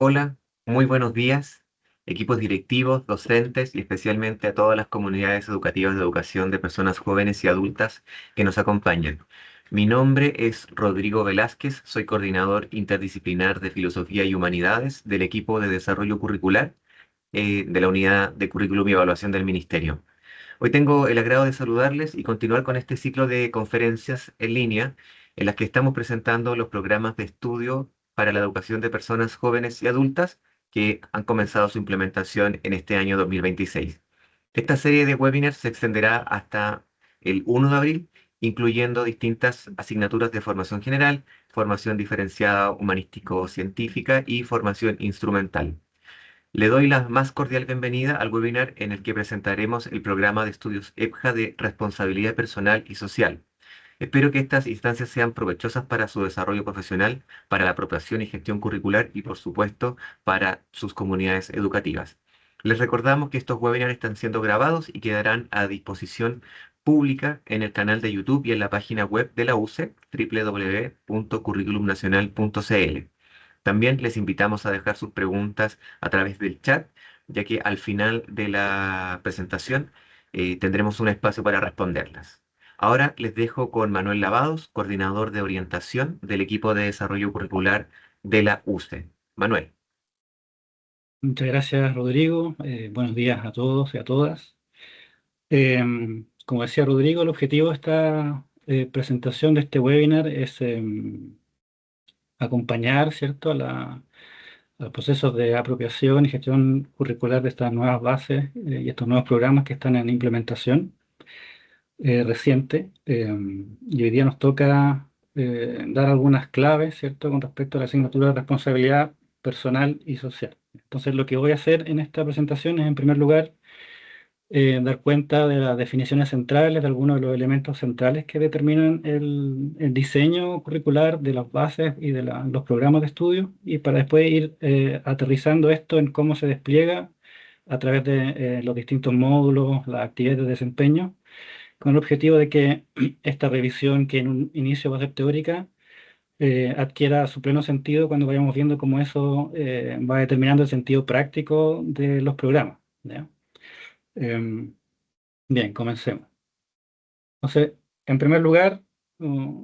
Hola, muy buenos días, equipos directivos, docentes y especialmente a todas las comunidades educativas de educación de personas jóvenes y adultas que nos acompañan. Mi nombre es Rodrigo Velázquez, soy coordinador interdisciplinar de Filosofía y Humanidades del equipo de desarrollo curricular de la Unidad de Currículum y Evaluación del Ministerio. Hoy tengo el agrado de saludarles y continuar con este ciclo de conferencias en línea en las que estamos presentando los programas de estudio para la educación de personas jóvenes y adultas que han comenzado su implementación en este año 2026. Esta serie de webinars se extenderá hasta el 1 de abril, incluyendo distintas asignaturas de formación general, formación diferenciada humanístico-científica y formación instrumental. Le doy la más cordial bienvenida al webinar en el que presentaremos el programa de estudios EPJA de Responsabilidad Personal y Social. Espero que estas instancias sean provechosas para su desarrollo profesional, para la apropiación y gestión curricular y, por supuesto, para sus comunidades educativas. Les recordamos que estos webinars están siendo grabados y quedarán a disposición pública en el canal de YouTube y en la página web de la UCE, www.curriculumnacional.cl. También les invitamos a dejar sus preguntas a través del chat, ya que al final de la presentación tendremos un espacio para responderlas. Ahora les dejo con Manuel Lavados, coordinador de orientación del equipo de desarrollo curricular de la UCE. Manuel. Muchas gracias, Rodrigo. Buenos días a todos y a todas. Como decía Rodrigo, el objetivo de esta presentación de este webinar es acompañar, ¿cierto?, a los procesos de apropiación y gestión curricular de estas nuevas bases y estos nuevos programas que están en implementación reciente. Y hoy día nos toca dar algunas claves, ¿cierto?, con respecto a la asignatura de responsabilidad personal y social. Entonces, lo que voy a hacer en esta presentación es, en primer lugar, dar cuenta de las definiciones centrales, de algunos de los elementos centrales que determinan el diseño curricular de las bases y de los programas de estudio, y para después ir aterrizando esto en cómo se despliega a través de los distintos módulos, las actividades de desempeño, con el objetivo de que esta revisión, que en un inicio va a ser teórica, adquiera su pleno sentido cuando vayamos viendo cómo eso va determinando el sentido práctico de los programas, ¿ya? Em, Bien, comencemos. Entonces, en primer lugar, mm,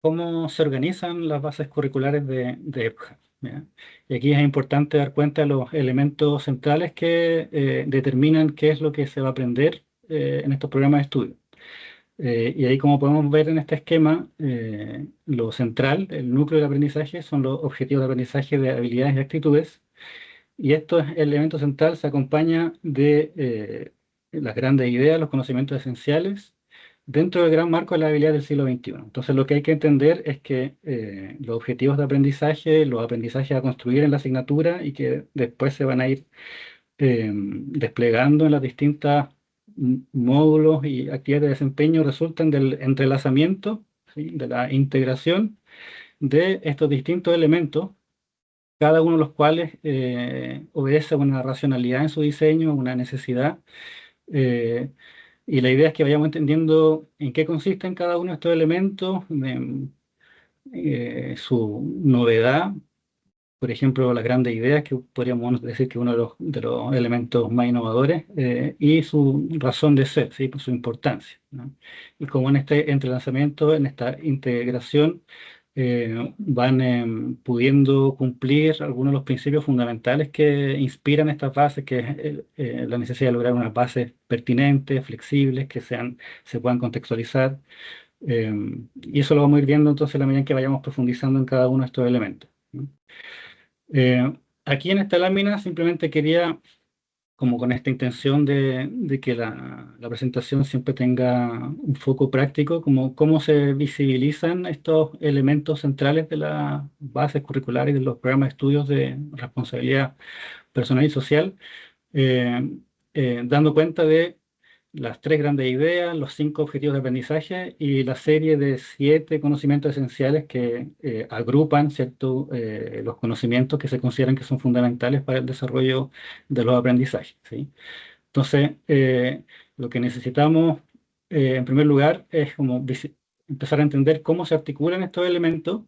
¿cómo se organizan las bases curriculares de EPJA? ¿Ya? Y aquí es importante dar cuenta de los elementos centrales que determinan qué es lo que se va a aprender en estos programas de estudio. Y ahí, como podemos ver en este esquema, lo central, el núcleo del aprendizaje, son los objetivos de aprendizaje de habilidades y actitudes. Y estos elementos central se acompaña de las grandes ideas, los conocimientos esenciales, dentro del gran marco de la habilidad del siglo XXI. Entonces, lo que hay que entender es que los objetivos de aprendizaje, los aprendizajes a construir en la asignatura y que después se van a ir desplegando en las distintas módulos y actividades de desempeño, resultan del entrelazamiento, ¿sí?, de la integración de estos distintos elementos, cada uno de los cuales obedece a una racionalidad en su diseño, a una necesidad. eh, y la idea es que vayamos entendiendo en qué consisten cada uno de estos elementos, su novedad, por ejemplo, las grandes ideas, que podríamos decir que uno de los elementos más innovadores, y su razón de ser, ¿sí?, por su importancia, ¿no? Y como en este entrelazamiento, en esta integración, van pudiendo cumplir algunos de los principios fundamentales que inspiran estas bases, que es la necesidad de lograr unas bases pertinentes, flexibles, que se puedan contextualizar. Y eso lo vamos a ir viendo entonces a la medida en que vayamos profundizando en cada uno de estos elementos, ¿no? Aquí en esta lámina simplemente quería, como con esta intención de que la presentación siempre tenga un foco práctico, como cómo se visibilizan estos elementos centrales de las bases curriculares de los programas de estudios de responsabilidad personal y social, eh, dando cuenta de las tres grandes ideas, los cinco objetivos de aprendizaje y la serie de 7 conocimientos esenciales que agrupan, ¿cierto?, los conocimientos que se consideran que son fundamentales para el desarrollo de los aprendizajes, ¿sí? Entonces, lo que necesitamos en primer lugar es como empezar a entender cómo se articulan estos elementos,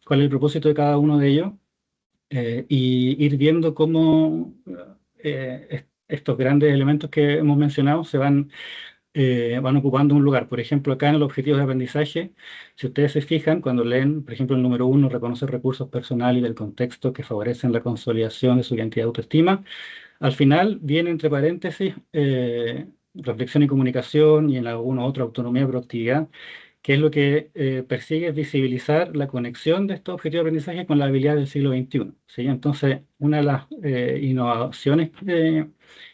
cuál es el propósito de cada uno de ellos, y ir viendo cómo estos grandes elementos que hemos mencionado van ocupando un lugar. Por ejemplo, acá en el objetivo de aprendizaje, si ustedes se fijan, cuando leen, por ejemplo, el número uno, reconocer recursos personales y del contexto que favorecen la consolidación de su identidad y autoestima, al final viene entre paréntesis reflexión y comunicación y en alguna otra autonomía y proactividad, que es lo que persigue es visibilizar la conexión de estos objetivos de aprendizaje con la habilidad del siglo XXI. ¿Sí? Entonces, una de las innovaciones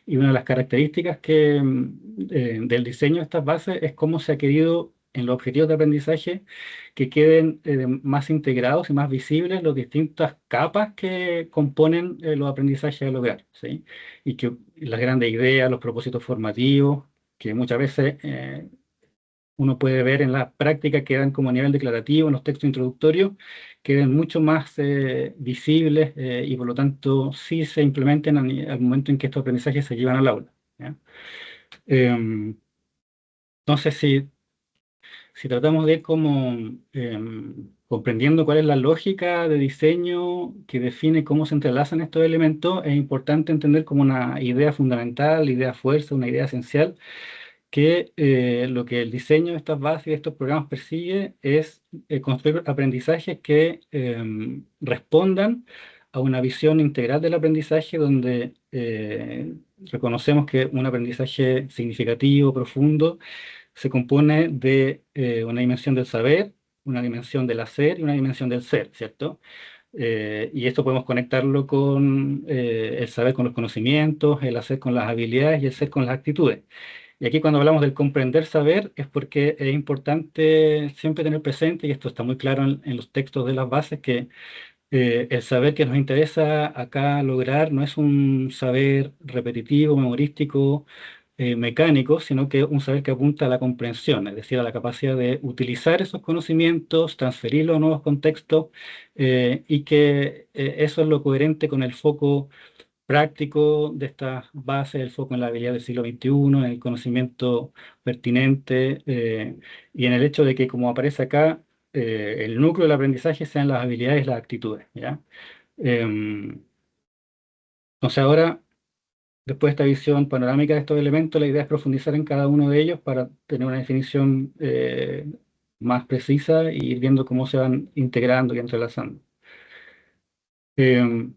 y una de las características del diseño de estas bases es cómo se ha querido en los objetivos de aprendizaje que queden más integrados y más visibles las distintas capas que componen los aprendizajes a lograr. ¿Sí? Y que las grandes ideas, los propósitos formativos, que muchas veces uno puede ver en las prácticas que dan como a nivel declarativo, en los textos introductorios, queden mucho más visibles y por lo tanto sí se implementen al momento en que estos aprendizajes se llevan al aula. ¿Ya? Em, entonces, si tratamos de ir como comprendiendo cuál es la lógica de diseño que define cómo se entrelazan estos elementos, es importante entender como una idea fundamental, idea fuerza, una idea esencial que lo que el diseño de estas bases y de estos programas persigue es construir aprendizajes que respondan a una visión integral del aprendizaje donde reconocemos que un aprendizaje significativo, profundo, se compone de una dimensión del saber, una dimensión del hacer y una dimensión del ser, ¿cierto? Y esto podemos conectarlo con el saber con los conocimientos, el hacer con las habilidades y el ser con las actitudes. Y aquí cuando hablamos del comprender saber es porque es importante siempre tener presente, y esto está muy claro en los textos de las bases, que el saber que nos interesa acá lograr no es un saber repetitivo, memorístico, mecánico, sino que un saber que apunta a la comprensión, es decir, a la capacidad de utilizar esos conocimientos, transferirlos a nuevos contextos, y que eso es lo coherente con el foco práctico de estas bases, el foco en la habilidad del siglo XXI, en el conocimiento pertinente y en el hecho de que, como aparece acá, el núcleo del aprendizaje sean las habilidades y las actitudes. ¿Ya? Em, entonces ahora, después de esta visión panorámica de estos elementos, la idea es profundizar en cada uno de ellos para tener una definición más precisa y ir viendo cómo se van integrando y entrelazando. Em,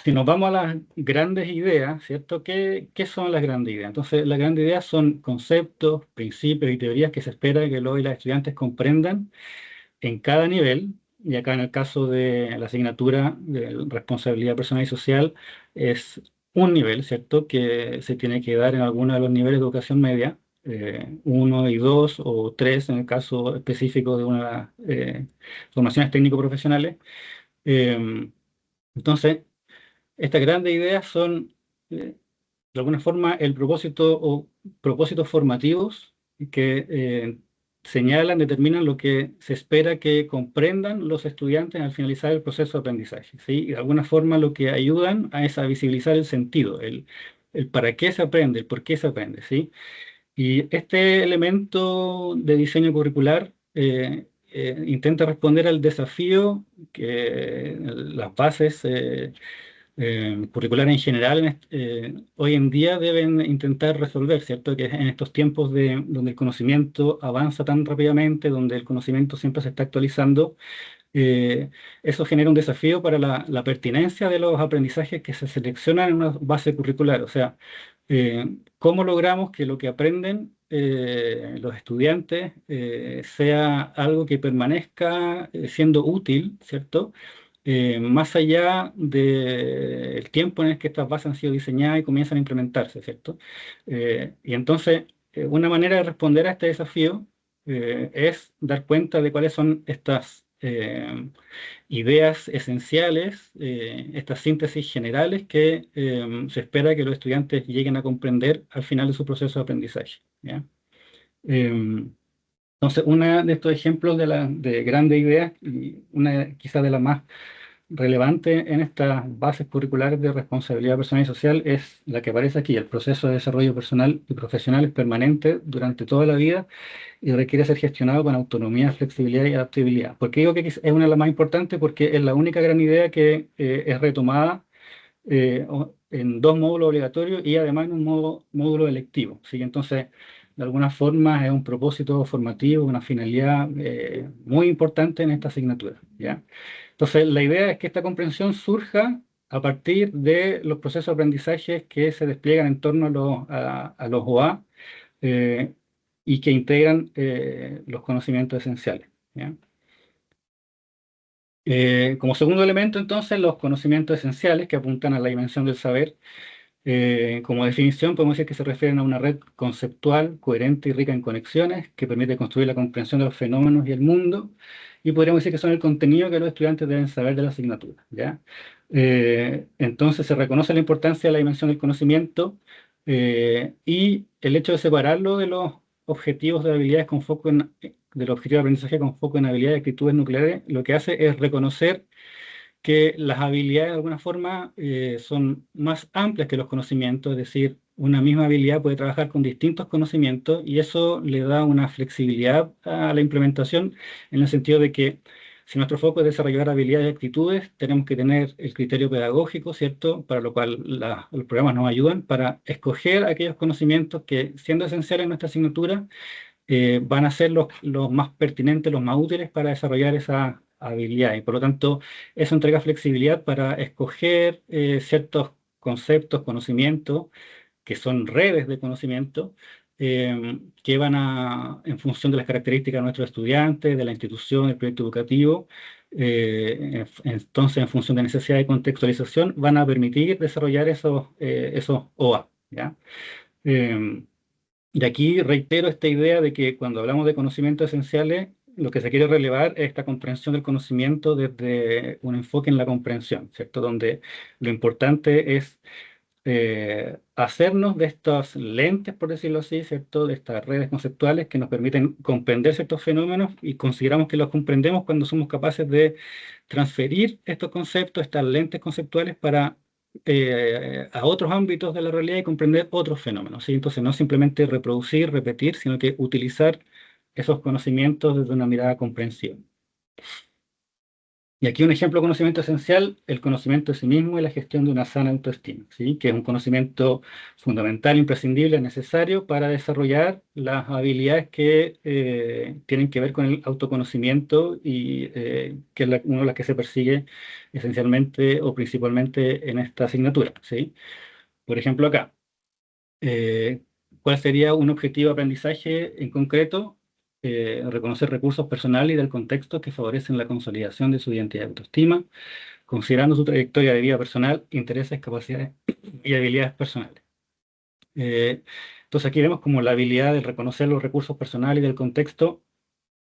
Si nos vamos a las grandes ideas, ¿cierto? ¿Qué son las grandes ideas? Entonces, las grandes ideas son conceptos, principios y teorías que se espera que los y las estudiantes comprendan en cada nivel. Y acá en el caso de la asignatura de responsabilidad personal y social es un nivel, ¿cierto? Que se tiene que dar en alguno de los niveles de educación media, uno y dos o tres en el caso específico de una formaciones técnico-profesionales. Eh, entonces, estas grandes ideas son, de alguna forma, el propósito o propósitos formativos que señalan, determinan lo que se espera que comprendan los estudiantes al finalizar el proceso de aprendizaje, ¿sí? Y de alguna forma lo que ayudan a es a visibilizar el sentido, el para qué se aprende, el por qué se aprende, ¿sí? Y este elemento de diseño curricular intenta responder al desafío que las bases curricular en general hoy en día deben intentar resolver, ¿cierto? Que en estos tiempos donde el conocimiento avanza tan rápidamente, donde el conocimiento siempre se está actualizando, eso genera un desafío para la pertinencia de los aprendizajes que se seleccionan en una base curricular. O sea, ¿cómo logramos que lo que aprenden los estudiantes sea algo que permanezca siendo útil, ¿cierto? Más allá del tiempo en el que estas bases han sido diseñadas y comienzan a implementarse, ¿cierto? Y entonces, una manera de responder a este desafío es dar cuenta de cuáles son estas ideas esenciales, estas síntesis generales que se espera que los estudiantes lleguen a comprender al final de su proceso de aprendizaje. ¿Ya? Entonces, uno de estos ejemplos de grandes ideas, y una quizás de las más relevante en estas bases curriculares de responsabilidad personal y social es la que aparece aquí. El proceso de desarrollo personal y profesional es permanente durante toda la vida y requiere ser gestionado con autonomía, flexibilidad y adaptabilidad. ¿Por qué digo que es una de las más importantes? Porque es la única gran idea que es retomada en dos módulos obligatorios y además en un módulo electivo. ¿Sí? Entonces, de alguna forma es un propósito formativo, una finalidad muy importante en esta asignatura. ¿Ya? Entonces, la idea es que esta comprensión surja a partir de los procesos de aprendizaje que se despliegan en torno a los OA eh, y que integran los conocimientos esenciales. ¿Ya? Como segundo elemento, entonces, los conocimientos esenciales que apuntan a la dimensión del saber. Como definición, podemos decir que se refieren a una red conceptual, coherente y rica en conexiones, que permite construir la comprensión de los fenómenos y el mundo, y podríamos decir que son el contenido que los estudiantes deben saber de la asignatura, ¿ya? Entonces se reconoce la importancia de la dimensión del conocimiento y el hecho de separarlo de los objetivos de habilidades con foco del objetivo de aprendizaje con foco en habilidades y actitudes nucleares, lo que hace es reconocer que las habilidades de alguna forma son más amplias que los conocimientos, es decir, una misma habilidad puede trabajar con distintos conocimientos y eso le da una flexibilidad a la implementación en el sentido de que si nuestro foco es desarrollar habilidades y actitudes, tenemos que tener el criterio pedagógico, ¿cierto? Para lo cual los programas nos ayudan para escoger aquellos conocimientos que, siendo esenciales en nuestra asignatura, van a ser los más pertinentes, los más útiles para desarrollar esa habilidad. Y por lo tanto, eso entrega flexibilidad para escoger ciertos conceptos, conocimientos, que son redes de conocimiento, que van en función de las características de nuestros estudiantes, de la institución, del proyecto educativo, entonces en función de necesidad y contextualización, van a permitir desarrollar esos OA, ¿ya? Em, y aquí reitero esta idea de que cuando hablamos de conocimientos esenciales, lo que se quiere relevar es esta comprensión del conocimiento desde un enfoque en la comprensión, ¿cierto? Donde lo importante es hacernos de estas lentes, por decirlo así, ¿cierto? De estas redes conceptuales que nos permiten comprender ciertos fenómenos y consideramos que los comprendemos cuando somos capaces de transferir estos conceptos, estas lentes conceptuales para a otros ámbitos de la realidad y comprender otros fenómenos, ¿sí? Entonces no simplemente reproducir, repetir, sino que utilizar esos conocimientos desde una mirada comprensiva. Y aquí un ejemplo de conocimiento esencial, el conocimiento de sí mismo y la gestión de una sana autoestima, ¿sí? Que es un conocimiento fundamental, imprescindible, necesario para desarrollar las habilidades que tienen que ver con el autoconocimiento y que es una de las que se persigue esencialmente o principalmente en esta asignatura, ¿sí? Por ejemplo, acá, eh, ¿cuál sería un objetivo de aprendizaje en concreto? Reconocer recursos personales y del contexto que favorecen la consolidación de su identidad y autoestima, considerando su trayectoria de vida personal, intereses, capacidades y habilidades personales. Entonces aquí vemos como la habilidad de reconocer los recursos personales y del contexto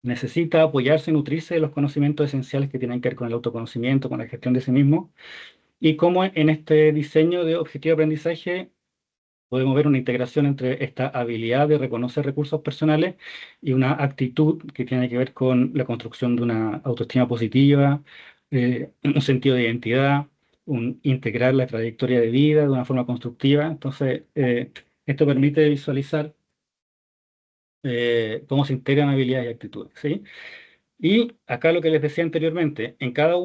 necesita apoyarse y nutrirse de los conocimientos esenciales que tienen que ver con el autoconocimiento, con la gestión de sí mismo, y cómo en este diseño de objetivo de aprendizaje podemos ver una integración entre esta habilidad de reconocer recursos personales y una actitud que tiene que ver con la construcción de una autoestima positiva, un sentido de identidad, integrar la trayectoria de vida de una forma constructiva. Entonces, esto permite visualizar cómo se integran habilidades y actitudes, ¿sí? Y acá lo que les decía anteriormente, en cada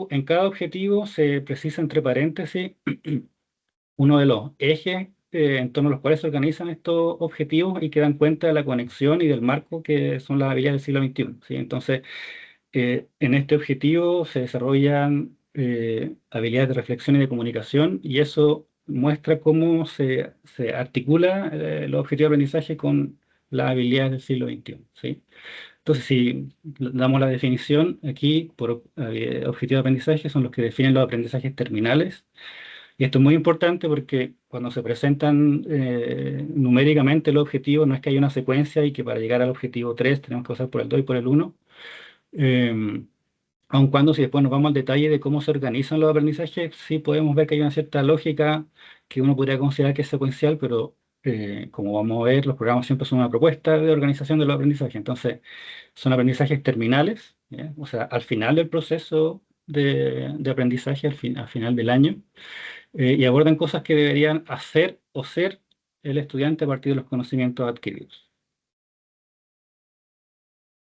objetivo se precisa entre paréntesis uno de los ejes en torno a los cuales se organizan estos objetivos y que dan cuenta de la conexión y del marco que son las habilidades del siglo XXI, ¿sí? Entonces, en este objetivo se desarrollan habilidades de reflexión y de comunicación y eso muestra cómo se articula los objetivos de aprendizaje con las habilidades del siglo XXI, ¿sí? Entonces, si damos la definición aquí por objetivos de aprendizaje, son los que definen los aprendizajes terminales y esto es muy importante porque cuando se presentan numéricamente los objetivos, no es que haya una secuencia y que para llegar al objetivo 3 tenemos que pasar por el 2 y por el 1. Eh, Aun cuando si después nos vamos al detalle de cómo se organizan los aprendizajes, sí podemos ver que hay una cierta lógica que uno podría considerar que es secuencial, pero como vamos a ver, los programas siempre son una propuesta de organización de los aprendizajes. Entonces, son aprendizajes terminales, ¿ya? O sea, al final del proceso de aprendizaje al final del año, y abordan cosas que deberían hacer o ser el estudiante a partir de los conocimientos adquiridos.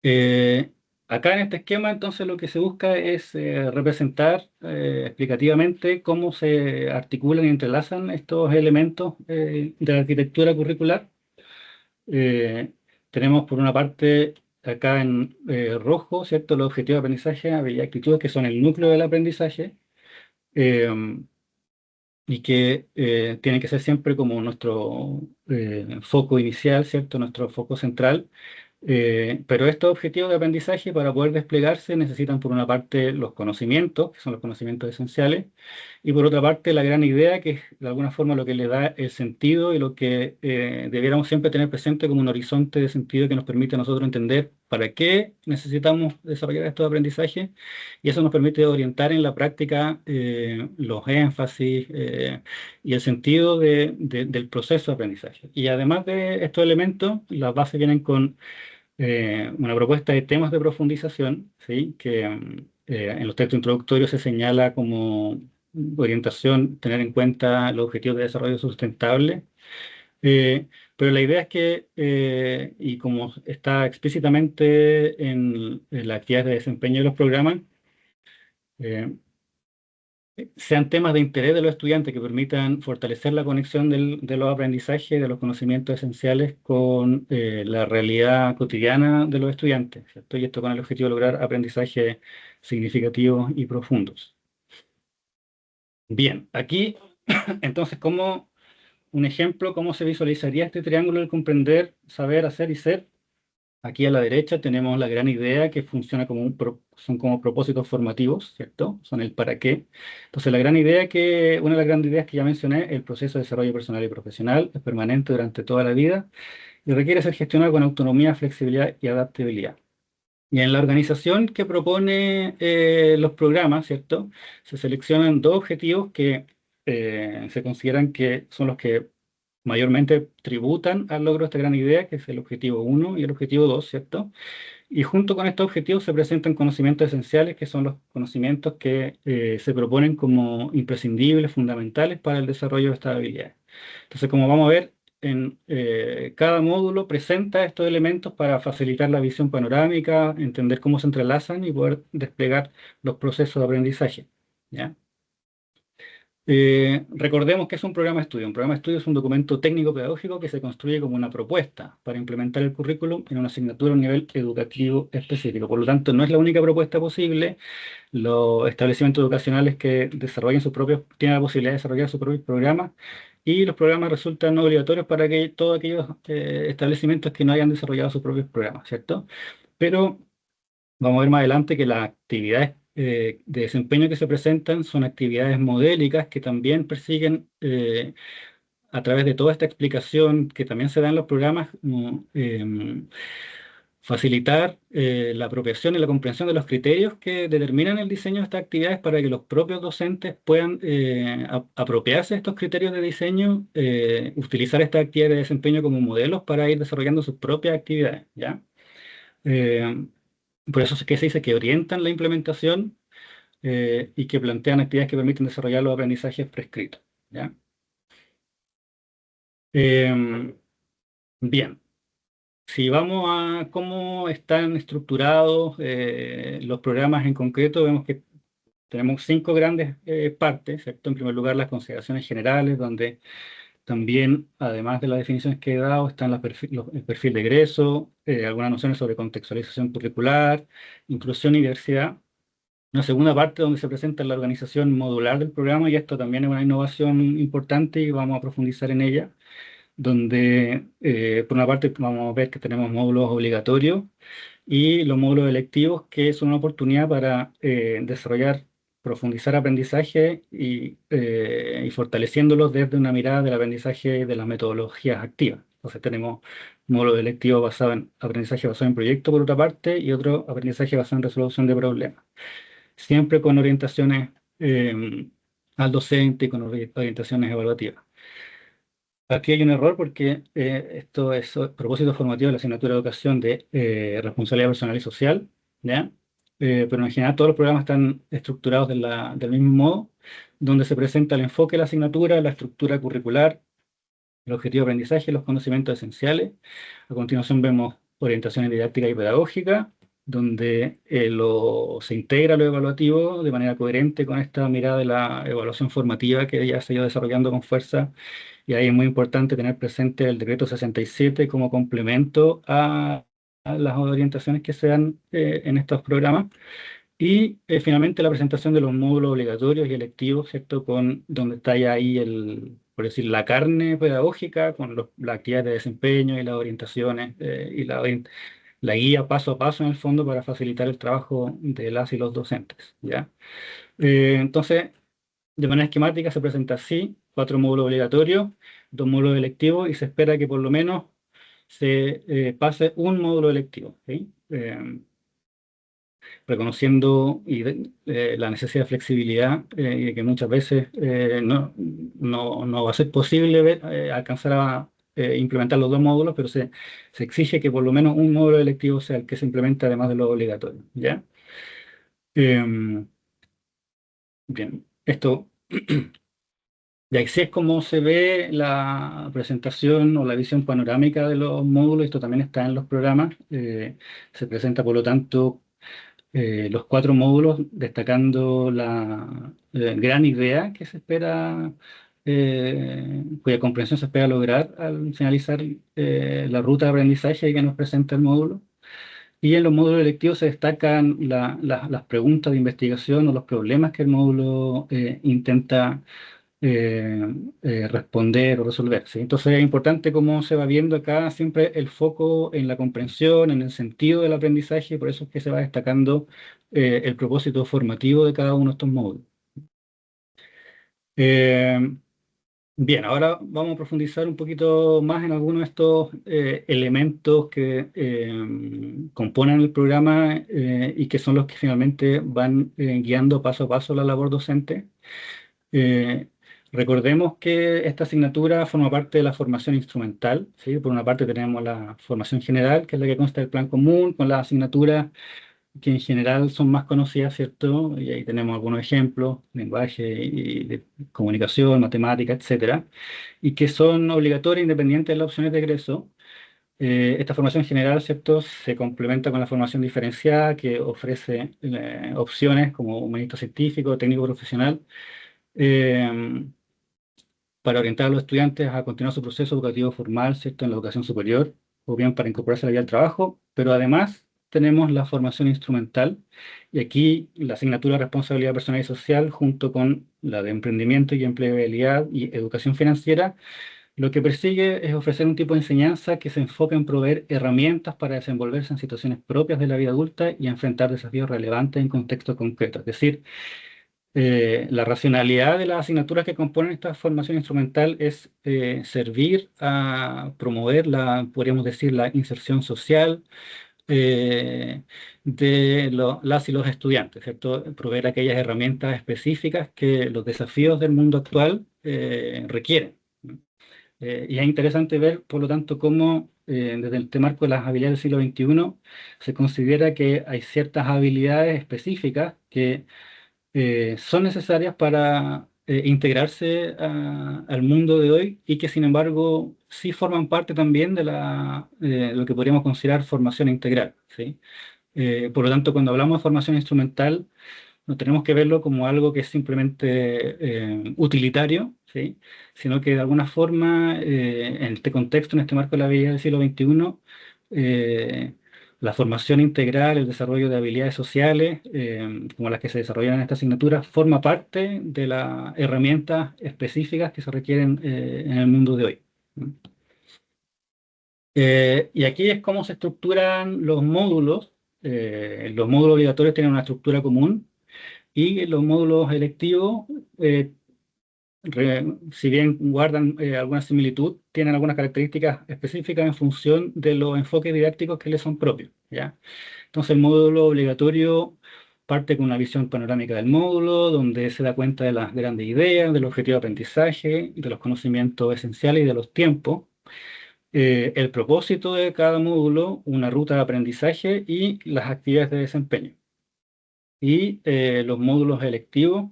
Eh, Acá en este esquema, entonces, lo que se busca es representar explicativamente cómo se articulan y entrelazan estos elementos de la arquitectura curricular. Eh, Tenemos por una parte acá en rojo, ¿cierto? Los objetivos de aprendizaje, habilidades y actitudes, que son el núcleo del aprendizaje, eh, y que tienen que ser siempre como nuestro foco inicial, ¿cierto? Nuestro foco central. Pero estos objetivos de aprendizaje, para poder desplegarse, necesitan por una parte los conocimientos, que son los conocimientos esenciales, y por otra parte la gran idea, que es de alguna forma lo que le da el sentido y lo que debiéramos siempre tener presente como un horizonte de sentido que nos permite a nosotros entender para qué necesitamos desarrollar estos aprendizajes, y eso nos permite orientar en la práctica los énfasis y el sentido del proceso de aprendizaje. Y además de estos elementos, las bases vienen con una propuesta de temas de profundización, ¿sí? Que en los textos introductorios se señala como orientación tener en cuenta los objetivos de desarrollo sustentable. Pero la idea es que, y como está explícitamente en la actividad de desempeño de los programas, eh, sean temas de interés de los estudiantes que permitan fortalecer la conexión de los aprendizajes, de los conocimientos esenciales con la realidad cotidiana de los estudiantes, ¿cierto? Y esto con el objetivo de lograr aprendizajes significativos y profundos. Bien, aquí entonces, como un ejemplo, ¿cómo se visualizaría este triángulo del comprender, saber, hacer y ser? Aquí a la derecha tenemos la gran idea, que funciona como son como propósitos formativos, ¿cierto? Son el para qué. Entonces la gran idea, una de las grandes ideas que ya mencioné, el proceso de desarrollo personal y profesional es permanente durante toda la vida y requiere ser gestionado con autonomía, flexibilidad y adaptabilidad. Y en la organización que propone los programas, ¿cierto? Se seleccionan dos objetivos que se consideran que son los que mayormente tributan al logro de esta gran idea, que es el objetivo uno y el objetivo 2, ¿cierto? Y junto con estos objetivos se presentan conocimientos esenciales, que son los conocimientos que se proponen como imprescindibles, fundamentales para el desarrollo de estas habilidades. Entonces, como vamos a ver, en cada módulo presenta estos elementos para facilitar la visión panorámica, entender cómo se entrelazan y poder desplegar los procesos de aprendizaje. ¿Ya? Recordemos que es un programa de estudio. Un programa de estudio es un documento técnico-pedagógico que se construye como una propuesta para implementar el currículum en una asignatura a un nivel educativo específico. Por lo tanto, no es la única propuesta posible. Los establecimientos educacionales que desarrollen sus propios, tienen la posibilidad de desarrollar sus propios programas, y los programas resultan no obligatorios para todos aquellos establecimientos que no hayan desarrollado sus propios programas, ¿cierto? Pero vamos a ver más adelante que las actividades de desempeño que se presentan son actividades modélicas que también persiguen, a través de toda esta explicación que también se da en los programas, facilitar la apropiación y la comprensión de los criterios que determinan el diseño de estas actividades para que los propios docentes puedan apropiarse de estos criterios de diseño, utilizar estas actividades de desempeño como modelos para ir desarrollando sus propias actividades, ¿ya? Eh, por eso es que se dice que orientan la implementación y que plantean actividades que permiten desarrollar los aprendizajes prescritos, ¿ya? Em, Bien, si vamos a cómo están estructurados los programas en concreto, vemos que tenemos cinco grandes partes, ¿cierto? En primer lugar, las consideraciones generales, donde también, además de las definiciones que he dado, están el perfil de egreso, algunas nociones sobre contextualización curricular, inclusión y diversidad. Una segunda parte donde se presenta la organización modular del programa, y esto también es una innovación importante y vamos a profundizar en ella, donde por una parte vamos a ver que tenemos módulos obligatorios y los módulos electivos, que es una oportunidad para desarrollar, profundizar aprendizaje y fortaleciéndolos desde una mirada del aprendizaje de las metodologías activas. Entonces tenemos módulos electivos basados en aprendizaje basado en proyecto por otra parte, y otro aprendizaje basado en resolución de problemas, siempre con orientaciones al docente y con orientaciones evaluativas. Aquí hay un error porque esto es propósito formativo de la asignatura de educación de responsabilidad personal y social, ¿ya? pero en general todos los programas están estructurados del mismo modo, donde se presenta el enfoque de la asignatura, la estructura curricular, el objetivo de aprendizaje, los conocimientos esenciales. A continuación vemos orientación didáctica y pedagógica, donde se integra lo evaluativo de manera coherente con esta mirada de la evaluación formativa que ya se ha ido desarrollando con fuerza. Y ahí es muy importante tener presente el decreto 67 como complemento a las orientaciones que se dan en estos programas. Y finalmente la presentación de los módulos obligatorios y electivos, ¿cierto? Donde está ya ahí por decir, la carne pedagógica, con las actividades de desempeño y las orientaciones y la guía paso a paso en el fondo para facilitar el trabajo de las y los docentes, ¿ya? Entonces, de manera esquemática se presenta así: 4 módulos obligatorios, 2 módulos electivos, y se espera que por lo menos se pase un módulo electivo, ¿sí? Reconociendo la necesidad de flexibilidad y de que muchas veces no va a ser posible alcanzar a implementar los 2 módulos, pero se exige que por lo menos un módulo electivo sea el que se implemente además de lo obligatorio, ¿ya? Em, bien, esto, y así es como se ve la presentación o la visión panorámica de los módulos. Esto también está en los programas. Se presenta, por lo tanto, los 4 módulos, destacando la gran idea que se espera, cuya comprensión se espera lograr al finalizar la ruta de aprendizaje que nos presenta el módulo. Y en los módulos electivos se destacan las preguntas de investigación o los problemas que el módulo intenta responder o resolver, ¿sí? Entonces es importante cómo se va viendo acá siempre el foco en la comprensión, en el sentido del aprendizaje, y por eso es que se va destacando el propósito formativo de cada uno de estos módulos. Eh, Bien, ahora vamos a profundizar un poquito más en algunos de estos elementos que componen el programa y que son los que finalmente van guiando paso a paso la labor docente. Eh, Recordemos que esta asignatura forma parte de la formación instrumental, ¿sí? Por una parte tenemos la formación general, que es la que consta del plan común, con las asignaturas que en general son más conocidas, ¿cierto? Y ahí tenemos algunos ejemplos: lenguaje y de comunicación, matemática, etcétera, y que son obligatorias independientes de las opciones de egreso. Esta formación general, ¿cierto?, se complementa con la formación diferenciada, que ofrece opciones como humanista científico, técnico profesional, eh, para orientar a los estudiantes a continuar su proceso educativo formal, ¿cierto?, en la educación superior, o bien para incorporarse a la vida del trabajo. Pero además tenemos la formación instrumental, y aquí la asignatura de responsabilidad personal y social, junto con la de emprendimiento y empleabilidad y educación financiera, lo que persigue es ofrecer un tipo de enseñanza que se enfoca en proveer herramientas para desenvolverse en situaciones propias de la vida adulta y enfrentar desafíos relevantes en contextos concretos. Es decir, la racionalidad de las asignaturas que componen esta formación instrumental es servir a promover podríamos decir, la inserción social las y los estudiantes, ¿cierto? Proveer aquellas herramientas específicas que los desafíos del mundo actual requieren. Y es interesante ver, por lo tanto, cómo desde este marco de las habilidades del siglo XXI se considera que hay ciertas habilidades específicas que son necesarias para integrarse al mundo de hoy, y que sin embargo sí forman parte también de lo que podríamos considerar formación integral, ¿sí? Por lo tanto, cuando hablamos de formación instrumental, no tenemos que verlo como algo que es simplemente utilitario, ¿sí? Sino que de alguna forma, en este contexto, en este marco de la vida del siglo XXI, eh, la formación integral, el desarrollo de habilidades sociales, como las que se desarrollan en esta asignatura, forma parte de las herramientas específicas que se requieren en el mundo de hoy. Y aquí es cómo se estructuran los módulos. Los módulos obligatorios tienen una estructura común, y los módulos electivos, si bien guardan alguna similitud, tienen algunas características específicas en función de los enfoques didácticos que les son propios, ¿ya? Entonces el módulo obligatorio parte con una visión panorámica del módulo, donde se da cuenta de las grandes ideas, del objetivo de aprendizaje, de los conocimientos esenciales y de los tiempos, el propósito de cada módulo, una ruta de aprendizaje y las actividades de desempeño. Y los módulos electivos,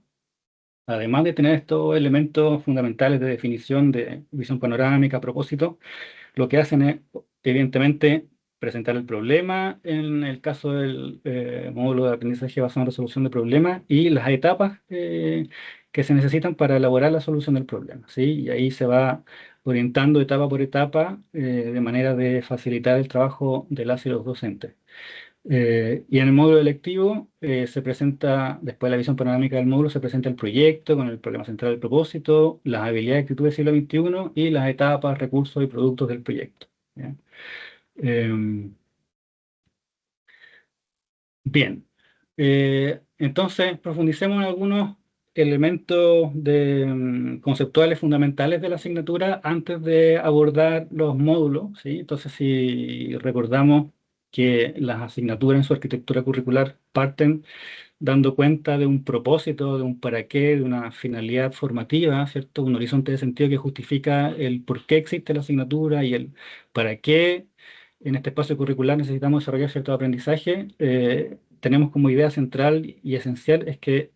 además de tener estos elementos fundamentales de definición, de visión panorámica, propósito, lo que hacen es, evidentemente, presentar el problema en el caso del módulo de aprendizaje basado en resolución de problemas y las etapas que se necesitan para elaborar la solución del problema, ¿sí? Y ahí se va orientando etapa por etapa de manera de facilitar el trabajo de las y los docentes. Y en el módulo electivo se presenta, después de la visión panorámica del módulo, se presenta el proyecto con el problema central del propósito, las habilidades y actitudes del siglo XXI y las etapas, recursos y productos del proyecto. ¿Ya? Em, Bien. Entonces profundicemos en algunos elementos conceptuales fundamentales de la asignatura antes de abordar los módulos, ¿sí? Entonces, si recordamos que las asignaturas en su arquitectura curricular parten dando cuenta de un propósito, de un para qué, de una finalidad formativa, ¿cierto? Un horizonte de sentido que justifica el por qué existe la asignatura y el para qué en este espacio curricular necesitamos desarrollar cierto aprendizaje. Tenemos como idea central y esencial es que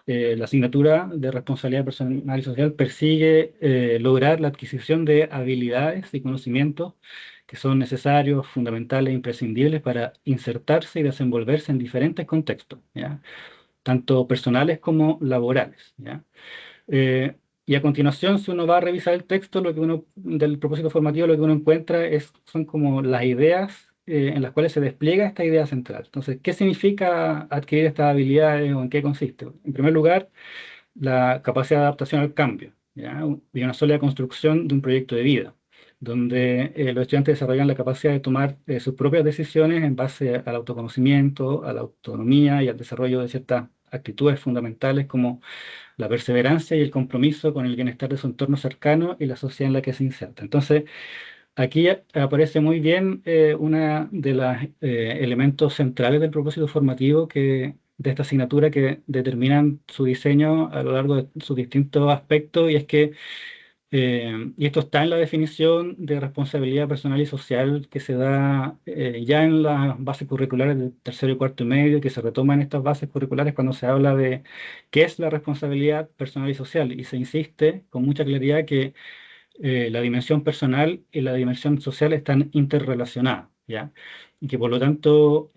la asignatura de responsabilidad personal y social persigue lograr la adquisición de habilidades y conocimientos que son necesarios, fundamentales e imprescindibles para insertarse y desenvolverse en diferentes contextos, ¿ya? Tanto personales como laborales, ¿ya? Eh, y a continuación, si uno va a revisar el texto, lo que uno, del propósito formativo, lo que uno encuentra son como las ideas en las cuales se despliega esta idea central. Entonces, ¿qué significa adquirir estas habilidades o en qué consiste? En primer lugar, la capacidad de adaptación al cambio, ¿ya? Y una sólida construcción de un proyecto de vida, donde los estudiantes desarrollan la capacidad de tomar sus propias decisiones en base al autoconocimiento, a la autonomía y al desarrollo de ciertas actitudes fundamentales como la perseverancia y el compromiso con el bienestar de su entorno cercano y la sociedad en la que se inserta. Entonces, aquí aparece muy bien una de los elementos centrales del propósito formativo de esta asignatura que determinan su diseño a lo largo de sus distintos aspectos, y es que, y esto está en la definición de responsabilidad personal y social que se da ya en las bases curriculares del tercero y cuarto y medio, que se retoman estas bases curriculares cuando se habla de qué es la responsabilidad personal y social, y se insiste con mucha claridad que la dimensión personal y la dimensión social están interrelacionadas, ¿ya? Y que por lo tanto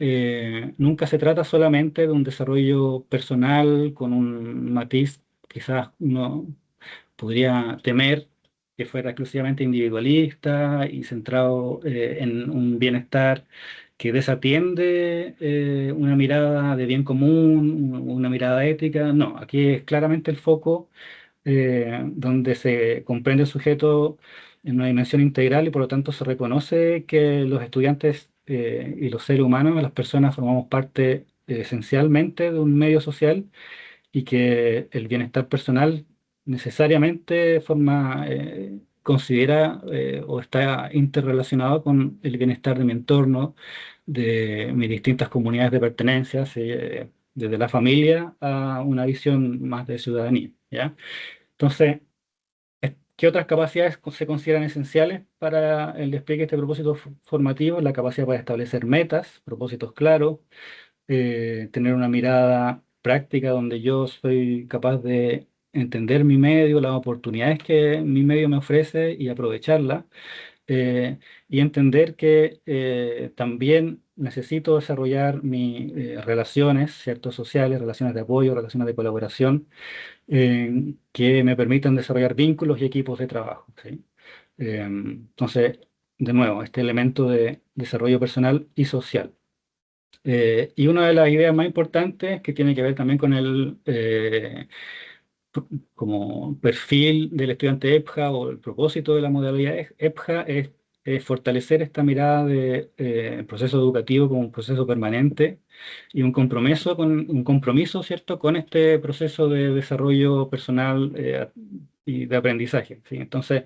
nunca se trata solamente de un desarrollo personal con un matiz, quizás uno podría temer que fuera exclusivamente individualista y centrado en un bienestar que desatiende una mirada de bien común, una mirada ética. No, aquí es claramente el foco donde se comprende el sujeto en una dimensión integral y por lo tanto se reconoce que los estudiantes y los seres humanos, las personas, formamos parte esencialmente de un medio social y que el bienestar personal necesariamente considera o está interrelacionado con el bienestar de mi entorno, de mis distintas comunidades de pertenencia, ¿sí? Desde la familia a una visión más de ciudadanía, ¿ya? Entonces, ¿qué otras capacidades se consideran esenciales para el despliegue de este propósito formativo? La capacidad para establecer metas, propósitos claros, tener una mirada práctica donde yo soy capaz de entender mi medio, las oportunidades que mi medio me ofrece y aprovecharlas, eh, y entender que también necesito desarrollar mis relaciones, ¿cierto? Sociales, relaciones de apoyo, relaciones de colaboración que me permitan desarrollar vínculos y equipos de trabajo, ¿sí? Entonces, de nuevo, este elemento de desarrollo personal y social. Y una de las ideas más importantes que tiene que ver también con el como perfil del estudiante EPJA o el propósito de la modalidad EPJA es fortalecer esta mirada de proceso educativo como un proceso permanente y un compromiso, ¿cierto?, con este proceso de desarrollo personal y de aprendizaje, ¿sí? Entonces,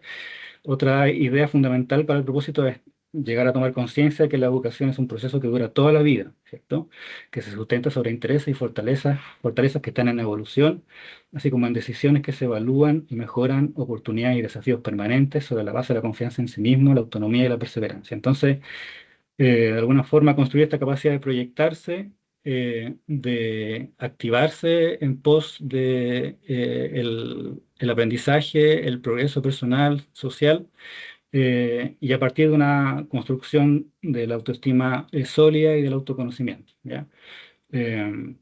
otra idea fundamental para el propósito es llegar a tomar conciencia de que la educación es un proceso que dura toda la vida, ¿cierto? Que se sustenta sobre intereses y fortalezas que están en evolución, así como en decisiones que se evalúan y mejoran, oportunidades y desafíos permanentes sobre la base de la confianza en sí mismo, la autonomía y la perseverancia. Entonces, de alguna forma, construir esta capacidad de proyectarse de activarse en pos de el aprendizaje, el progreso personal, social, y a partir de una construcción de la autoestima sólida y del autoconocimiento, ¿ya? Eh,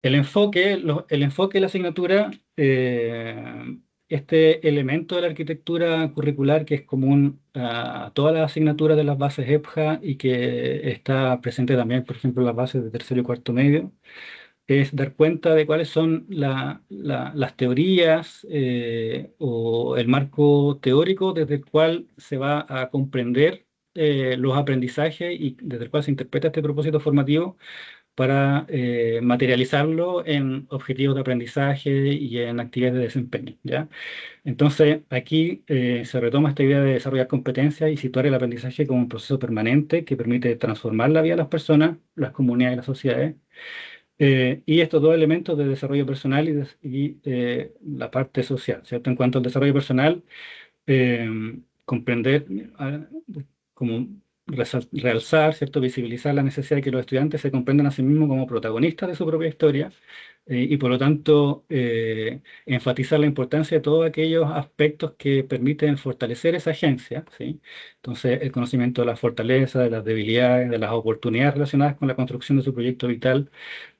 el enfoque de la asignatura, este elemento de la arquitectura curricular que es común a todas las asignaturas de las bases EPJA y que está presente también, por ejemplo, en las bases de tercero y cuarto medio, es dar cuenta de cuáles son las teorías o el marco teórico desde el cual se va a comprender los aprendizajes y desde el cual se interpreta este propósito formativo para materializarlo en objetivos de aprendizaje y en actividades de desempeño, ¿ya? Entonces, aquí se retoma esta idea de desarrollar competencias y situar el aprendizaje como un proceso permanente que permite transformar la vida de las personas, las comunidades y las sociedades. Y estos dos elementos de desarrollo personal y la parte social, ¿cierto? En cuanto al desarrollo personal, comprender, como realzar, ¿cierto? Visibilizar la necesidad de que los estudiantes se comprendan a sí mismos como protagonistas de su propia historia y por lo tanto enfatizar la importancia de todos aquellos aspectos que permiten fortalecer esa agencia, ¿sí? Entonces, el conocimiento de las fortalezas, de las debilidades, de las oportunidades relacionadas con la construcción de su proyecto vital,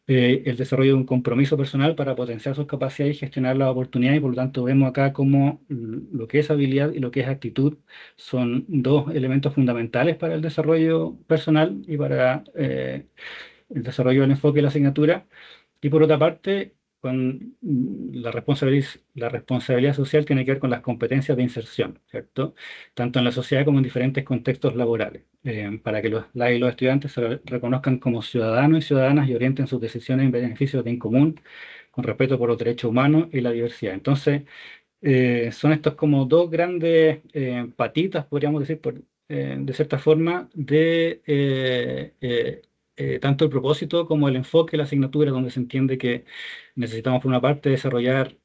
el desarrollo de un compromiso personal para potenciar sus capacidades y gestionar las oportunidades, y por lo tanto vemos acá cómo lo que es habilidad y lo que es actitud son dos elementos fundamentales para el desarrollo personal y para el desarrollo del enfoque de la asignatura. Y por otra parte, con la responsabilidad social tiene que ver con las competencias de inserción, ¿cierto? Tanto en la sociedad como en diferentes contextos laborales, para que las y los estudiantes se reconozcan como ciudadanos y ciudadanas y orienten sus decisiones en beneficio del bien común, con respeto por los derechos humanos y la diversidad. Entonces, son estos como dos grandes patitas, podríamos decir, de cierta forma, de tanto el propósito como el enfoque de la asignatura, donde se entiende que necesitamos, por una parte, desarrollar,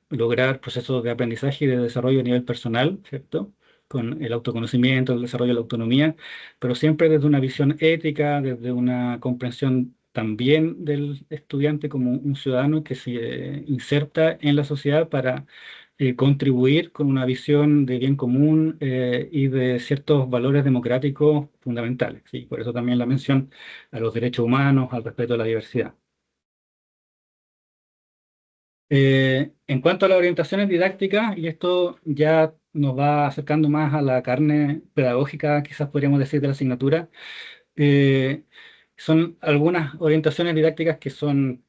lograr procesos de aprendizaje y de desarrollo a nivel personal, ¿cierto? Con el autoconocimiento, el desarrollo de la autonomía, pero siempre desde una visión ética, desde una comprensión también del estudiante como un ciudadano que se inserta en la sociedad para contribuir con una visión de bien común y de ciertos valores democráticos fundamentales, ¿sí? Por eso también la mención a los derechos humanos, al respeto a la diversidad. En cuanto a las orientaciones didácticas, y esto ya nos va acercando más a la carne pedagógica, quizás podríamos decir, de la asignatura, eh, son algunas orientaciones didácticas que son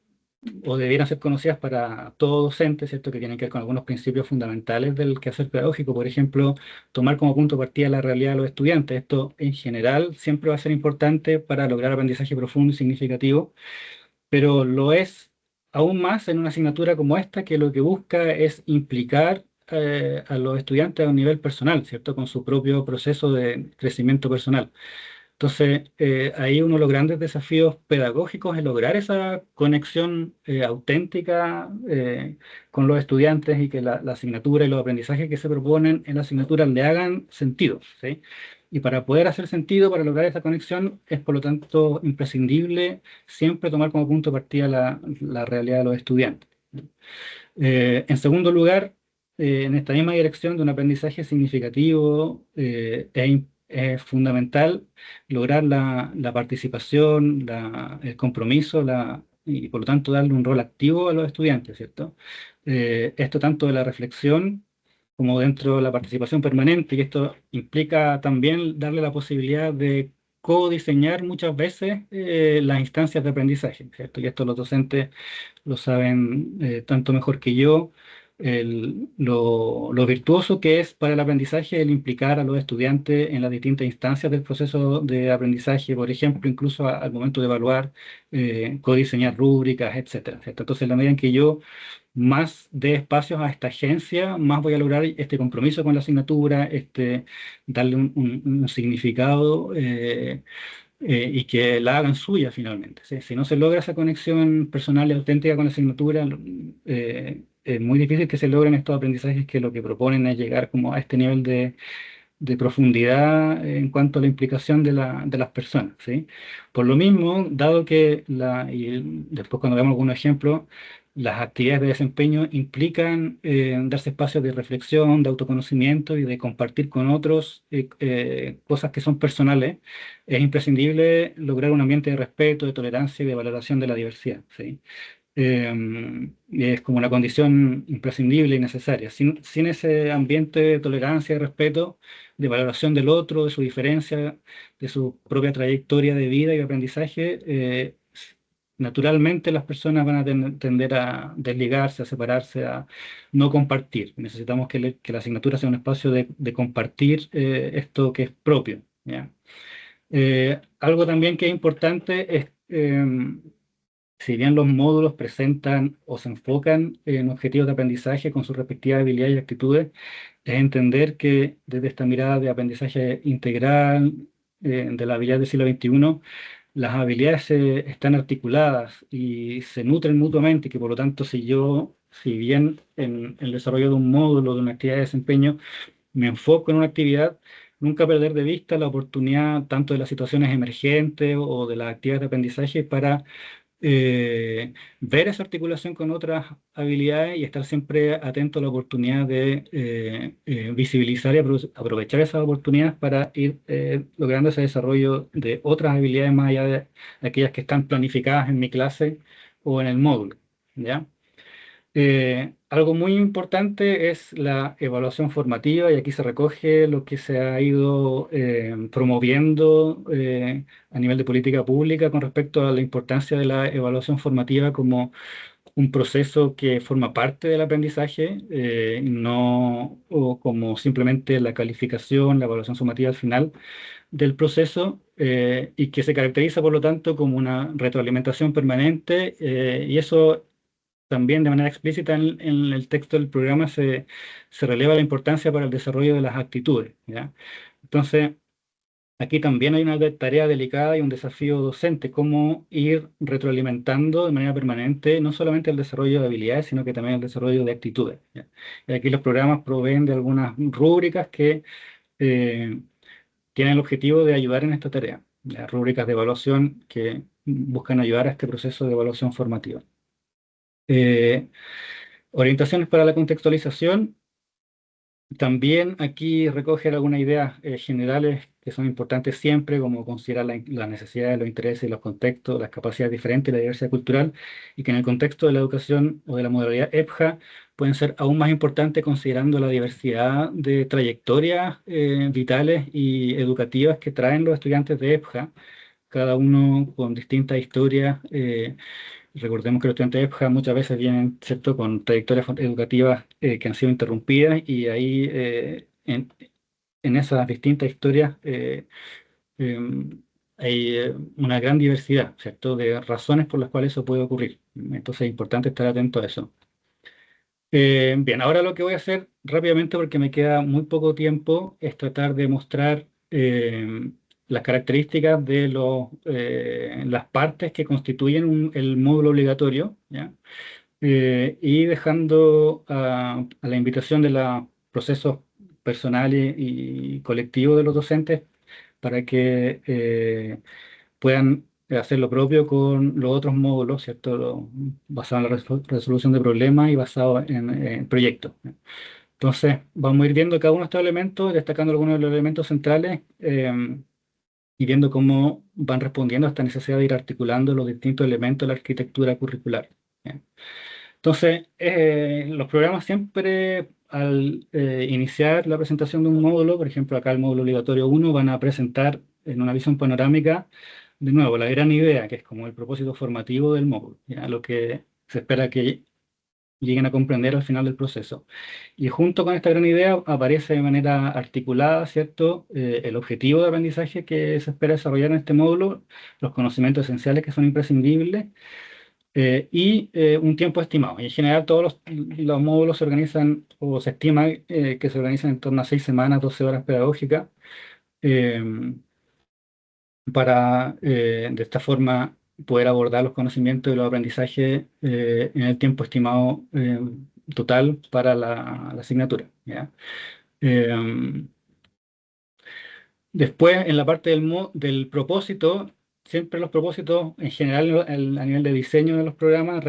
o debieran ser conocidas para todo docente, ¿cierto? Que tienen que ver con algunos principios fundamentales del quehacer pedagógico. Por ejemplo, tomar como punto de partida la realidad de los estudiantes. Esto en general siempre va a ser importante para lograr aprendizaje profundo y significativo, pero lo es aún más en una asignatura como esta, que lo que busca es implicar a los estudiantes a un nivel personal, ¿cierto? Con su propio proceso de crecimiento personal. Entonces, ahí uno de los grandes desafíos pedagógicos es lograr esa conexión auténtica con los estudiantes y que la asignatura y los aprendizajes que se proponen en la asignatura le hagan sentido, ¿sí? Y para poder hacer sentido, para lograr esa conexión, es por lo tanto imprescindible siempre tomar como punto de partida la realidad de los estudiantes. En segundo lugar, en esta misma dirección de un aprendizaje significativo, es fundamental lograr la participación, el compromiso y por lo tanto darle un rol activo a los estudiantes, ¿cierto? Esto tanto de la reflexión como dentro de la participación permanente, y esto implica también darle la posibilidad de codiseñar muchas veces las instancias de aprendizaje, ¿cierto? Y esto los docentes lo saben tanto mejor que yo, lo virtuoso que es para el aprendizaje el implicar a los estudiantes en las distintas instancias del proceso de aprendizaje, por ejemplo, incluso al momento de evaluar, codiseñar rúbricas, etcétera, ¿cierto? Entonces, en la medida en que yo más dé espacios a esta agencia, más voy a lograr este compromiso con la asignatura, darle un significado. Y que la hagan suya finalmente, ¿sí? Si no se logra esa conexión personal y auténtica con la asignatura, es muy difícil que se logren estos aprendizajes que lo que proponen es llegar como a este nivel de de profundidad en cuanto a la implicación de las personas, ¿sí? Por lo mismo, dado que, y después cuando veamos algunos ejemplos, las actividades de desempeño implican darse espacios de reflexión, de autoconocimiento y de compartir con otros cosas que son personales, es imprescindible lograr un ambiente de respeto, de tolerancia y de valoración de la diversidad, ¿sí? Es como una condición imprescindible y necesaria. Sin ese ambiente de tolerancia y respeto, de valoración del otro, de su diferencia, de su propia trayectoria de vida y aprendizaje, naturalmente las personas van a tender a desligarse, a separarse, a no compartir. Necesitamos que la asignatura sea un espacio de compartir esto que es propio, ¿ya? Algo también que es importante es, si bien los módulos presentan o se enfocan en objetivos de aprendizaje con sus respectivas habilidades y actitudes, es entender que desde esta mirada de aprendizaje integral de la habilidad del siglo XXI, las habilidades están articuladas y se nutren mutuamente y que por lo tanto si bien en el desarrollo de un módulo, de una actividad de desempeño, me enfoco en una actividad, nunca perder de vista la oportunidad tanto de las situaciones emergentes o de las actividades de aprendizaje para ver esa articulación con otras habilidades y estar siempre atento a la oportunidad de visibilizar y aprovechar esas oportunidades para ir logrando ese desarrollo de otras habilidades más allá de aquellas que están planificadas en mi clase o en el módulo, ¿ya? Algo muy importante es la evaluación formativa y aquí se recoge lo que se ha ido promoviendo a nivel de política pública con respecto a la importancia de la evaluación formativa como un proceso que forma parte del aprendizaje, no o como simplemente la calificación, la evaluación sumativa al final del proceso y que se caracteriza por lo tanto como una retroalimentación permanente y eso también de manera explícita en el texto del programa se releva la importancia para el desarrollo de las actitudes, ¿ya? Entonces, aquí también hay una tarea delicada y un desafío docente, cómo ir retroalimentando de manera permanente no solamente el desarrollo de habilidades, sino que también el desarrollo de actitudes, ¿ya? Y aquí los programas proveen de algunas rúbricas que eh, tienen el objetivo de ayudar en esta tarea, las rúbricas de evaluación que buscan ayudar a este proceso de evaluación formativa. Eh, Orientaciones para la contextualización. También aquí recoger algunas ideas generales que son importantes siempre, como considerar las necesidades, los intereses, los contextos, las capacidades diferentes, la diversidad cultural, y que en el contexto de la educación o de la modalidad EPJA pueden ser aún más importantes considerando la diversidad de trayectorias vitales y educativas que traen los estudiantes de EPJA, cada uno con distintas historias. Recordemos que los estudiantes de EPJA muchas veces vienen, ¿cierto?, con trayectorias educativas que han sido interrumpidas y ahí en esas distintas historias hay una gran diversidad, ¿cierto?, de razones por las cuales eso puede ocurrir. Entonces es importante estar atento a eso. Bien, ahora lo que voy a hacer rápidamente, porque me queda muy poco tiempo, es tratar de mostrar las características de las partes que constituyen el módulo obligatorio, ¿ya? Y dejando a la invitación de los procesos personales y colectivos de los docentes para que puedan hacer lo propio con los otros módulos, ¿cierto? Basado en la resolución de problemas y basado en proyectos. Entonces, vamos a ir viendo cada uno de estos elementos, destacando algunos de los elementos centrales y viendo cómo van respondiendo a esta necesidad de ir articulando los distintos elementos de la arquitectura curricular. ¿Bien? Entonces, los programas siempre al iniciar la presentación de un módulo, por ejemplo, acá el módulo obligatorio 1, van a presentar en una visión panorámica, de nuevo, la gran idea, que es como el propósito formativo del módulo, ¿ya? Lo que se espera que lleguen a comprender al final del proceso. Y junto con esta gran idea aparece de manera articulada, ¿cierto?, el objetivo de aprendizaje que se espera desarrollar en este módulo, los conocimientos esenciales que son imprescindibles y un tiempo estimado. Y en general todos los módulos se organizan o se estima que se organizan en torno a 6 semanas, 12 horas pedagógicas, eh, para de esta forma poder abordar los conocimientos y los aprendizajes en el tiempo estimado total para la asignatura, ¿ya? Eh, Después, en la parte del propósito, siempre los propósitos, en general, a nivel de diseño de los programas,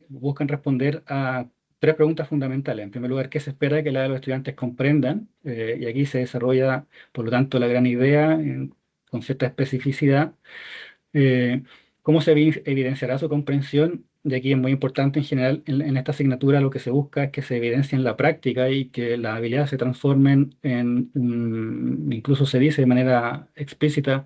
buscan responder a tres preguntas fundamentales. En primer lugar, ¿qué se espera que los estudiantes comprendan? Y aquí se desarrolla, por lo tanto, la gran idea con cierta especificidad. Eh, ¿Cómo se evidenciará su comprensión? De aquí es muy importante en general en esta asignatura lo que se busca es que se evidencie en la práctica y que las habilidades se transformen incluso se dice de manera explícita,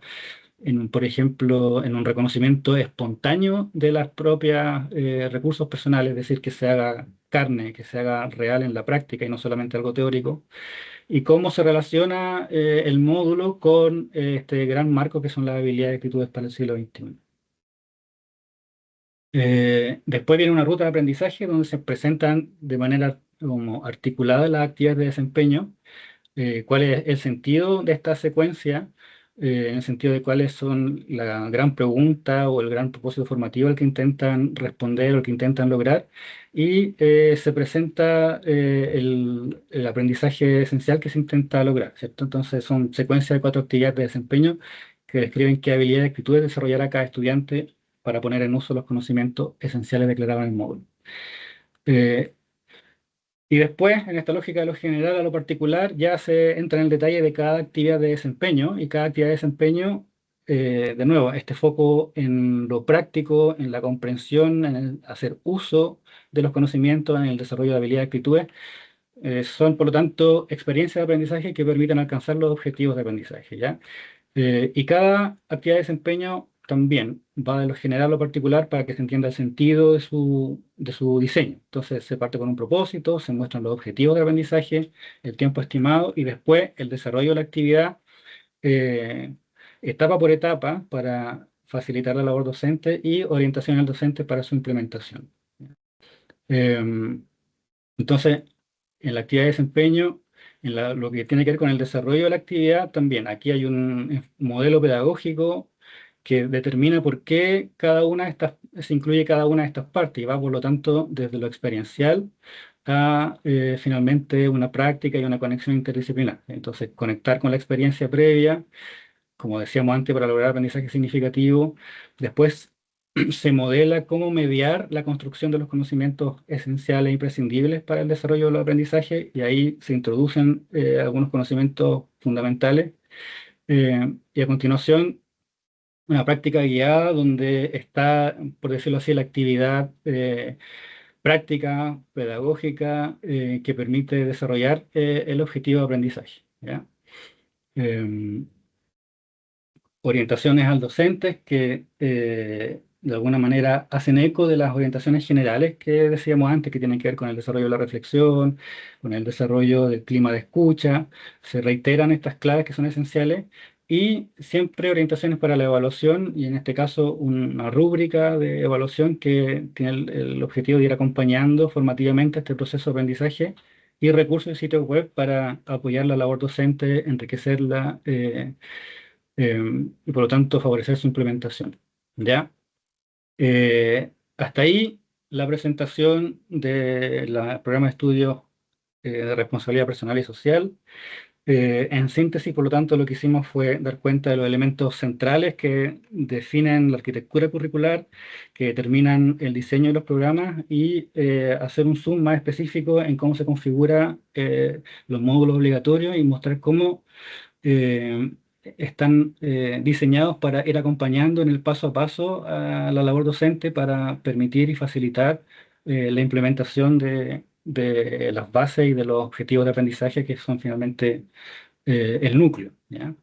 por ejemplo, en un reconocimiento espontáneo de las propias recursos personales, es decir, que se haga carne, que se haga real en la práctica y no solamente algo teórico. Y cómo se relaciona el módulo con este gran marco que son las habilidades y actitudes para el siglo XXI. Después viene una ruta de aprendizaje donde se presentan de manera como articulada las actividades de desempeño, cuál es el sentido de esta secuencia, en el sentido de cuáles son la gran pregunta o el gran propósito formativo al que intentan responder o el que intentan lograr, y se presenta el aprendizaje esencial que se intenta lograr, ¿cierto? Entonces son secuencias de 4 actividades de desempeño que describen qué habilidades y actitudes desarrollará cada estudiante para poner en uso los conocimientos esenciales declarados en el módulo. Eh, y después, en esta lógica de lo general a lo particular, ya se entra en el detalle de cada actividad de desempeño y cada actividad de desempeño, de nuevo, este foco en lo práctico, en la comprensión, en el hacer uso de los conocimientos, en el desarrollo de habilidades y actitudes, son por lo tanto experiencias de aprendizaje que permiten alcanzar los objetivos de aprendizaje, ¿ya? Y cada actividad de desempeño también va de lo general a lo particular para que se entienda el sentido de su diseño. Entonces se parte con un propósito, se muestran los objetivos de aprendizaje, el tiempo estimado y después el desarrollo de la actividad eh, etapa por etapa para facilitar la labor docente y orientación al docente para su implementación. Em, entonces, en la actividad de desempeño, lo que tiene que ver con el desarrollo de la actividad, también aquí hay un modelo pedagógico que determina por qué se incluye cada una de estas partes y va, por lo tanto, desde lo experiencial a finalmente una práctica y una conexión interdisciplinar. Entonces, conectar con la experiencia previa como decíamos antes, para lograr aprendizaje significativo. Después se modela cómo mediar la construcción de los conocimientos esenciales e imprescindibles para el desarrollo del aprendizaje y ahí se introducen algunos conocimientos fundamentales. Y a continuación, una práctica guiada donde está, por decirlo así, la actividad práctica, pedagógica, que permite desarrollar el objetivo de aprendizaje, ¿ya? Em, Orientaciones al docente que de alguna manera hacen eco de las orientaciones generales que decíamos antes, que tienen que ver con el desarrollo de la reflexión, con el desarrollo del clima de escucha. Se reiteran estas claves que son esenciales y siempre orientaciones para la evaluación y en este caso una rúbrica de evaluación que tiene el objetivo de ir acompañando formativamente este proceso de aprendizaje y recursos y sitios web para apoyar la labor docente, enriquecerla y por lo tanto favorecer su implementación. ¿Ya? Hasta ahí la presentación del programa de estudios de responsabilidad personal y social. En síntesis, por lo tanto, lo que hicimos fue dar cuenta de los elementos centrales que definen la arquitectura curricular, que determinan el diseño de los programas y hacer un zoom más específico en cómo se configura los módulos obligatorios y mostrar cómo eh, están diseñados para ir acompañando en el paso a paso a la labor docente para permitir y facilitar la implementación de las bases y de los objetivos de aprendizaje que son finalmente el núcleo, ¿ya?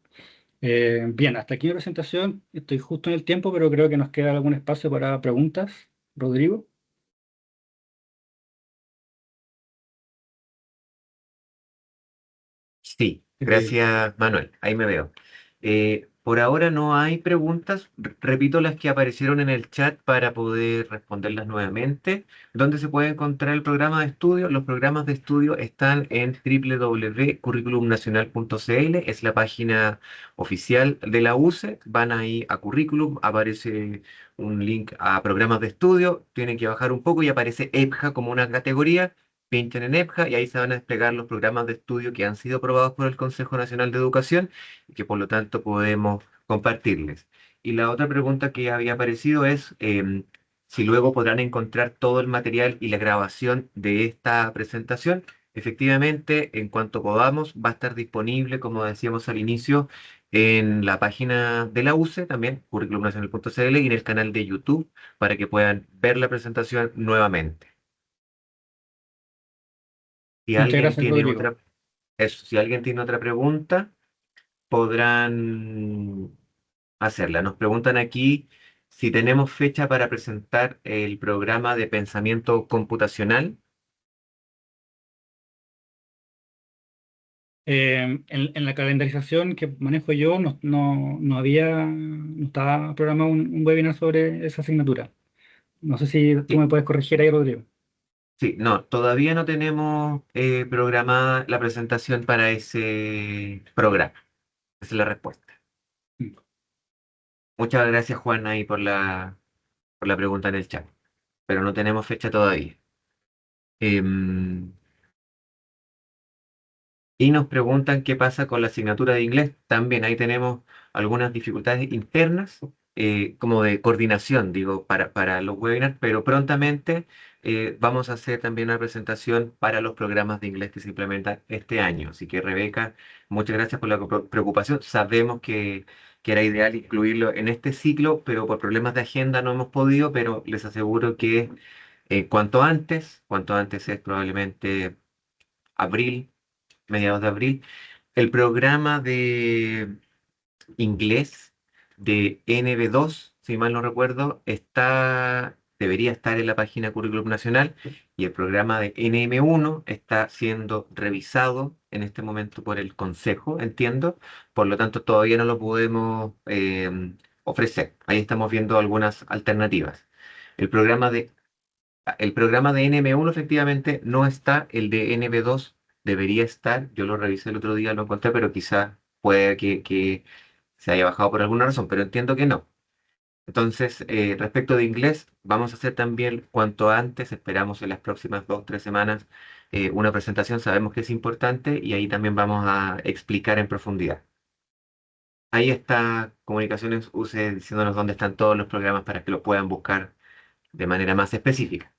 Bien, hasta aquí mi presentación. Estoy justo en el tiempo, pero creo que nos queda algún espacio para preguntas. Rodrigo. Sí, Eh, gracias Manuel, ahí me veo. Por ahora no hay preguntas, repito las que aparecieron en el chat para poder responderlas nuevamente. ¿Dónde se puede encontrar el programa de estudio? Los programas de estudio están en www.curriculumnacional.cl, es la página oficial de la UCE. Van ahí a currículum, aparece un link a programas de estudio, tienen que bajar un poco y aparece EPJA como una categoría. pinchen en EPJA y ahí se van a desplegar los programas de estudio que han sido aprobados por el Consejo Nacional de Educación y que por lo tanto podemos compartirles. Y la otra pregunta que había aparecido es si luego podrán encontrar todo el material y la grabación de esta presentación. Efectivamente, en cuanto podamos, va a estar disponible, como decíamos al inicio, en la página de la UCE, también, curriculumnacional.cl, y en el canal de YouTube, para que puedan ver la presentación nuevamente. Si Muchas alguien gracias, tiene Rodrigo. otra, eso, si alguien tiene otra pregunta, podrán hacerla. Nos preguntan aquí si tenemos fecha para presentar el programa de pensamiento computacional. En la calendarización que manejo yo no estaba programado un webinar sobre esa asignatura. No sé si tú Sí, me puedes corregir ahí, Rodrigo. sí, no, todavía no tenemos programada la presentación para ese programa. Esa es la respuesta. Mm. Muchas gracias, Juan, ahí por la pregunta en el chat, pero no tenemos fecha todavía. Em, Y nos preguntan qué pasa con la asignatura de inglés. También ahí tenemos algunas dificultades internas, como de coordinación, digo, para los webinars, pero prontamente vamos a hacer también una presentación para los programas de inglés que se implementan este año. Así que, Rebeca, muchas gracias por la preocupación. Sabemos que era ideal incluirlo en este ciclo, pero por problemas de agenda no hemos podido, pero les aseguro que cuanto antes es probablemente abril, mediados de abril, el programa de inglés de NB2, si mal no recuerdo, debería estar en la página Currículum Nacional y el programa de NM1 está siendo revisado en este momento por el Consejo, entiendo, por lo tanto todavía no lo podemos ofrecer. Ahí estamos viendo algunas alternativas. El programa de el programa de NM1 efectivamente no está, el de NB2 debería estar, yo lo revisé el otro día, lo encontré, pero quizás puede que se haya bajado por alguna razón, pero entiendo que no. Entonces, respecto de inglés, vamos a hacer también cuanto antes, esperamos en las próximas 2 o 3 semanas, una presentación, sabemos que es importante y ahí también vamos a explicar en profundidad. Ahí está Comunicaciones UCE diciéndonos dónde están todos los programas para que lo puedan buscar de manera más específica.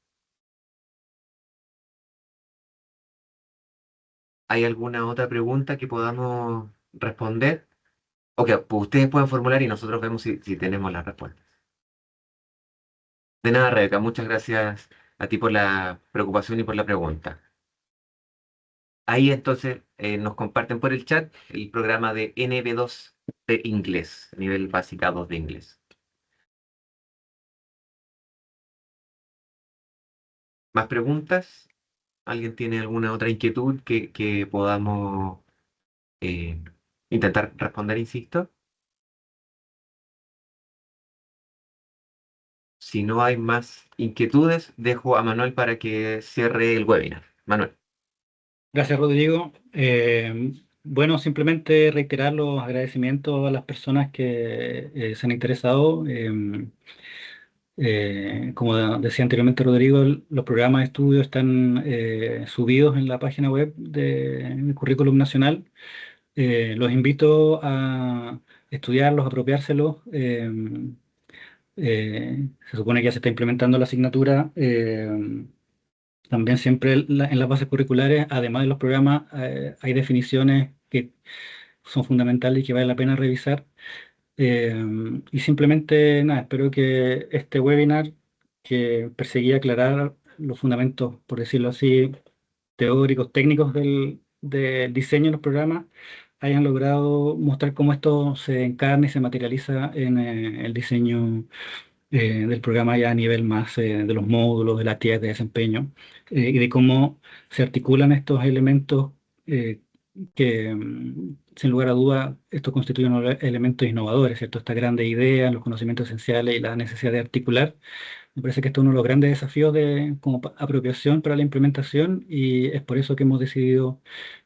¿Hay alguna otra pregunta que podamos responder? Ok, pues ustedes pueden formular y nosotros vemos si tenemos las respuestas. De nada, Rebeca, muchas gracias a ti por la preocupación y por la pregunta. Ahí entonces nos comparten por el chat el programa de NB2 de inglés, nivel básico 2 de inglés. ¿Más preguntas? ¿Alguien tiene alguna otra inquietud que podamos eh, intentar responder, insisto? Si no hay más inquietudes, dejo a Manuel para que cierre el webinar. Manuel. Gracias, Rodrigo. Bueno, simplemente reiterar los agradecimientos a las personas que se han interesado. Como decía anteriormente Rodrigo, los programas de estudio están subidos en la página web del Currículum Nacional. Los invito a estudiarlos, apropiárselos. Se supone que ya se está implementando la asignatura. También siempre en las bases curriculares, además de los programas, hay definiciones que son fundamentales y que vale la pena revisar. Eh, y simplemente, nada, espero que este webinar que perseguía aclarar los fundamentos, por decirlo así, teóricos, técnicos del diseño de los programas, hayan logrado mostrar cómo esto se encarna y se materializa en el diseño del programa ya a nivel más de los módulos, de las actividades de desempeño y de cómo se articulan estos elementos eh, que, sin lugar a duda, esto constituye unos elementos innovadores, ¿cierto? Esta grande idea, los conocimientos esenciales y la necesidad de articular. Me parece que esto es uno de los grandes desafíos de como apropiación para la implementación y es por eso que hemos decidido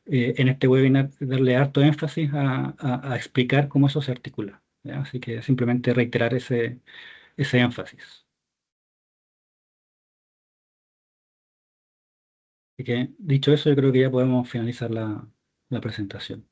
en este webinar darle harto énfasis a explicar cómo eso se articula. ¿Ya? Así que simplemente reiterar ese énfasis. Así que, dicho eso, yo creo que ya podemos finalizar la presentación.